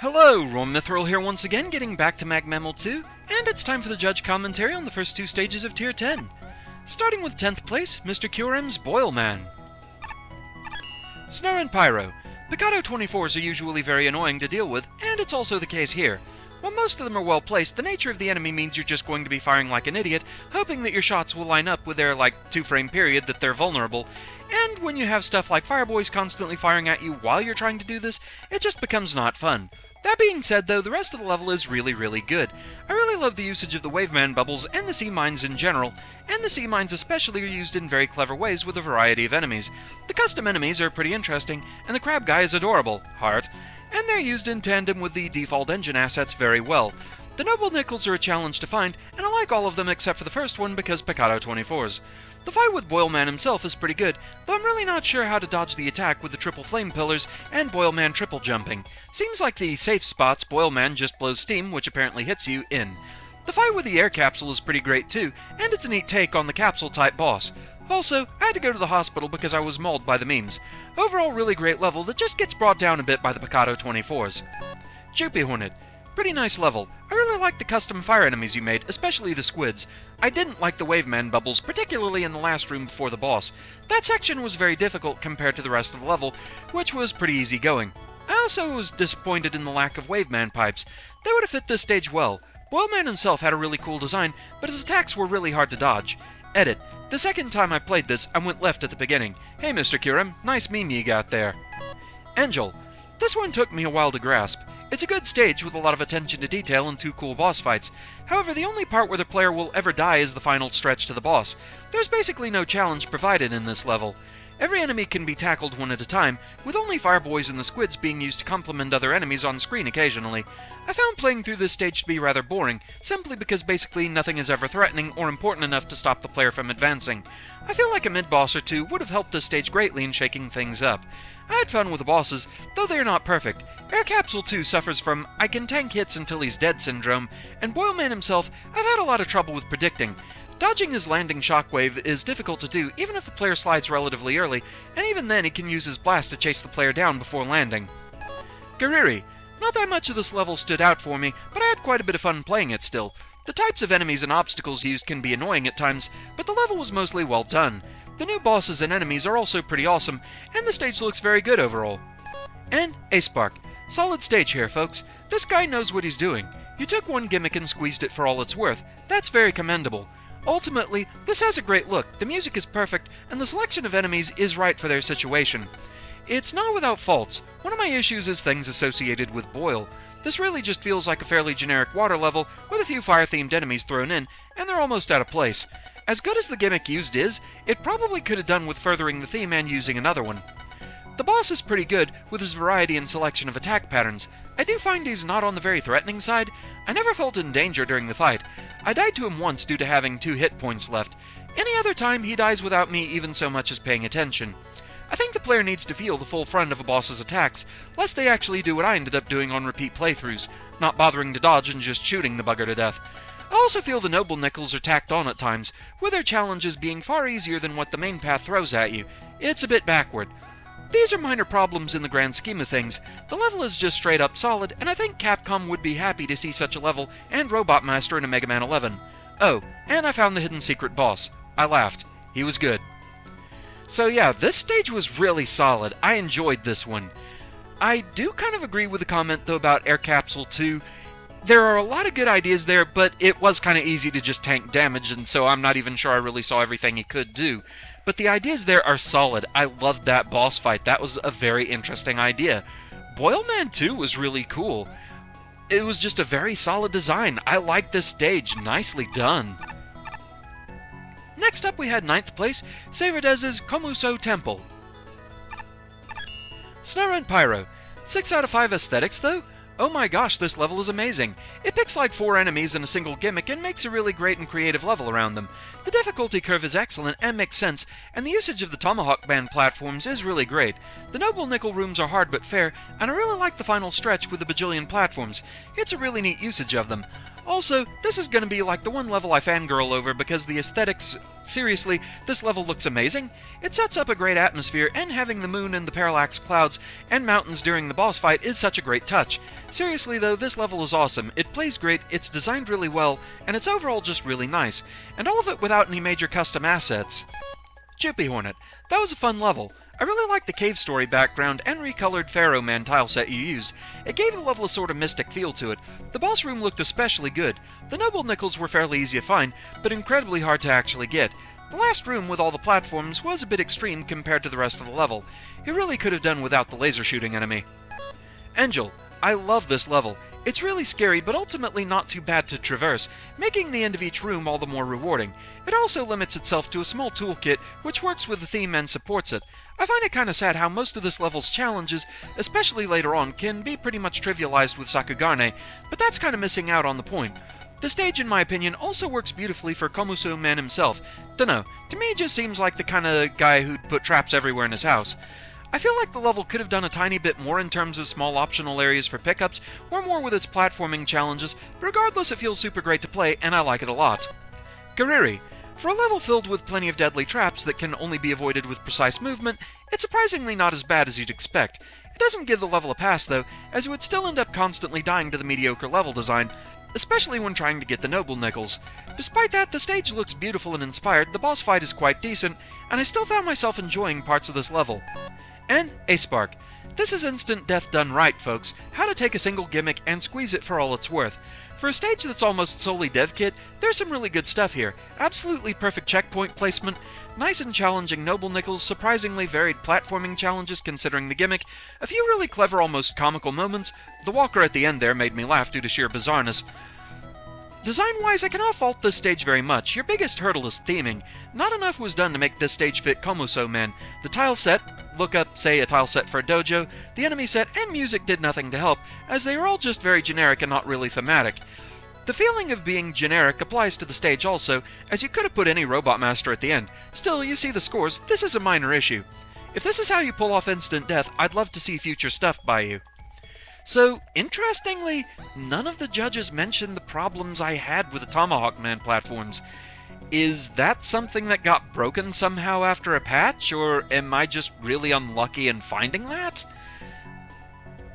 Hello, Ron Mithril here once again, getting back to Mag Mammal 2, and it's time for the judge commentary on the first two stages of Tier 10. Starting with 10th place, Mr. Curem's Boil Man. Snow and Pyro. Picado 24s are usually very annoying to deal with, and it's also the case here. While most of them are well placed, the nature of the enemy means you're just going to be firing like an idiot, hoping that your shots will line up with their, 2-frame period that they're vulnerable. And when you have stuff like Fireboys constantly firing at you while you're trying to do this, it just becomes not fun. That being said, though, the rest of the level is really good. I really love the usage of the Waveman bubbles and the sea mines in general, and the sea mines especially are used in very clever ways with a variety of enemies. The custom enemies are pretty interesting, and the crab guy is adorable, heart, and they're used in tandem with the default engine assets very well. The noble nickels are a challenge to find, and I like all of them except for the first one because Picado 24s. The fight with Boilman himself is pretty good, though I'm really not sure how to dodge the attack with the triple flame pillars and Boilman triple jumping. Seems like the safe spots Boilman just blows steam, which apparently hits you, in. The fight with the air capsule is pretty great too, and it's a neat take on the capsule type boss. Also, I had to go to the hospital because I was mauled by the memes. Overall really great level that just gets brought down a bit by the Picado 24s. Joopy Hornet. Pretty nice level. I really like the custom fire enemies you made, especially the squids. I didn't like the Waveman bubbles, particularly in the last room before the boss. That section was very difficult compared to the rest of the level, which was pretty easy going. I also was disappointed in the lack of Waveman pipes. They would have fit this stage well. Boilman himself had a really cool design, but his attacks were really hard to dodge. Edit. The second time I played this, I went left at the beginning. Hey Mr. Curem, nice meme you got there. Angel. This one took me a while to grasp. It's a good stage with a lot of attention to detail and two cool boss fights. However, the only part where the player will ever die is the final stretch to the boss. There's basically no challenge provided in this level. Every enemy can be tackled one at a time, with only Fireboys and the squids being used to complement other enemies on screen occasionally. I found playing through this stage to be rather boring, simply because basically nothing is ever threatening or important enough to stop the player from advancing. I feel like a mid-boss or two would have helped this stage greatly in shaking things up. I had fun with the bosses, though they are not perfect. Air Capsule 2 suffers from I can tank hits until he's dead syndrome, and Boilman himself I've had a lot of trouble with predicting. Dodging his landing shockwave is difficult to do even if the player slides relatively early, and even then he can use his blast to chase the player down before landing. Gariri. Not that much of this level stood out for me, but I had quite a bit of fun playing it still. The types of enemies and obstacles used can be annoying at times, but the level was mostly well done. The new bosses and enemies are also pretty awesome, and the stage looks very good overall. And Acebark. Solid stage here, folks. This guy knows what he's doing. You took one gimmick and squeezed it for all it's worth. That's very commendable. Ultimately, this has a great look, the music is perfect, and the selection of enemies is right for their situation. It's not without faults. One of my issues is things associated with Boil. This really just feels like a fairly generic water level with a few fire-themed enemies thrown in, and they're almost out of place. As good as the gimmick used is, it probably could have done with furthering the theme and using another one. The boss is pretty good, with his variety and selection of attack patterns. I do find he's not on the very threatening side. I never felt in danger during the fight. I died to him once due to having 2 hit points left. Any other time, he dies without me even so much as paying attention. I think the player needs to feel the full front of a boss's attacks, lest they actually do what I ended up doing on repeat playthroughs, not bothering to dodge and just shooting the bugger to death. I also feel the noble nickels are tacked on at times, with their challenges being far easier than what the main path throws at you. It's a bit backward. These are minor problems in the grand scheme of things. The level is just straight up solid, and I think Capcom would be happy to see such a level and Robot Master in a Mega Man 11. Oh, and I found the hidden secret boss. I laughed. He was good. So yeah, this stage was really solid. I enjoyed this one. I do kind of agree with the comment though about Air Capsule 2. There are a lot of good ideas there, but it was kind of easy to just tank damage, and so I'm not even sure I really saw everything he could do. But the ideas there are solid. I loved that boss fight. That was a very interesting idea. Boilman 2 was really cool. It was just a very solid design. I liked this stage. Nicely done. Next up we had 9th place, Saverdez's Komuso Temple. Snow and Pyro. 6 out of 5 aesthetics though? Oh my gosh, this level is amazing. It picks like 4 enemies and a single gimmick and makes a really great and creative level around them. The difficulty curve is excellent and makes sense, and the usage of the Tomahawk Band platforms is really great. The Noble Nickel rooms are hard but fair, and I really like the final stretch with the bajillion platforms. It's a really neat usage of them. Also, this is going to be like the one level I fangirl over because the aesthetics, seriously, this level looks amazing. It sets up a great atmosphere, and having the moon and the parallax clouds and mountains during the boss fight is such a great touch. Seriously though, this level is awesome. It plays great, it's designed really well, and it's overall just really nice. And all of it without any major custom assets. Joopy Hornet. That was a fun level. I really liked the cave story background and recolored Pharaoh Man tile set you used. It gave the level a sort of mystic feel to it. The boss room looked especially good. The noble nickels were fairly easy to find, but incredibly hard to actually get. The last room with all the platforms was a bit extreme compared to the rest of the level. He really could have done without the laser shooting enemy. Angel. I love this level. It's really scary, but ultimately not too bad to traverse, making the end of each room all the more rewarding. It also limits itself to a small toolkit, which works with the theme and supports it. I find it kinda sad how most of this level's challenges, especially later on, can be pretty much trivialized with Sakugarne, but that's kinda missing out on the point. The stage, in my opinion, also works beautifully for Komuso Man himself. Dunno, to me he just seems like the kinda guy who'd put traps everywhere in his house. I feel like the level could have done a tiny bit more in terms of small optional areas for pickups, or more with its platforming challenges, but regardless it feels super great to play, and I like it a lot. Gariri. For a level filled with plenty of deadly traps that can only be avoided with precise movement, it's surprisingly not as bad as you'd expect. It doesn't give the level a pass though, as you would still end up constantly dying to the mediocre level design, especially when trying to get the noble nickels. Despite that, the stage looks beautiful and inspired, the boss fight is quite decent, and I still found myself enjoying parts of this level. And A-Spark. This is instant death done right, folks. How to take a single gimmick and squeeze it for all it's worth. For a stage that's almost solely dev kit, there's some really good stuff here. Absolutely perfect checkpoint placement, nice and challenging noble nickels, surprisingly varied platforming challenges considering the gimmick, a few really clever, almost comical moments. The walker at the end there made me laugh due to sheer bizarreness. Design-wise, I cannot fault this stage very much. Your biggest hurdle is theming. Not enough was done to make this stage fit Komuso Man. The tile set, look up, say, a tile set for a dojo, the enemy set, and music did nothing to help, as they were all just very generic and not really thematic. The feeling of being generic applies to the stage also, as you could have put any Robot Master at the end. Still, you see the scores, this is a minor issue. If this is how you pull off instant death, I'd love to see future stuff by you. So, interestingly, none of the judges mentioned the problems I had with the Tomahawk Man platforms. Is that something that got broken somehow after a patch, or am I just really unlucky in finding that?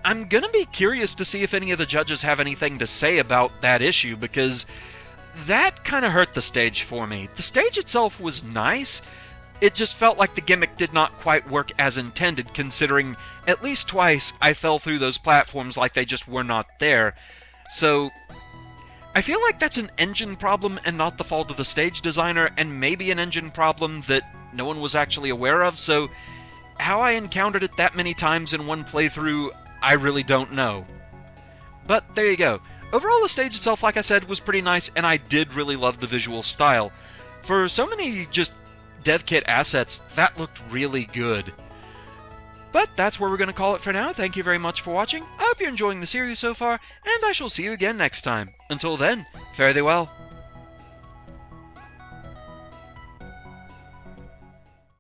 I'm gonna be curious to see if any of the judges have anything to say about that issue, because that kinda hurt the stage for me. The stage itself was nice, it just felt like the gimmick did not quite work as intended, considering at least twice I fell through those platforms like they just were not there. So, I feel like that's an engine problem and not the fault of the stage designer, and maybe an engine problem that no one was actually aware of, so how I encountered it that many times in one playthrough, I really don't know. But there you go. Overall, the stage itself, like I said, was pretty nice, and I did really love the visual style. For so many just dev kit assets, that looked really good. But that's where we're going to call it for now. Thank you very much for watching. I hope you're enjoying the series so far, and I shall see you again next time. Until then, fare thee well.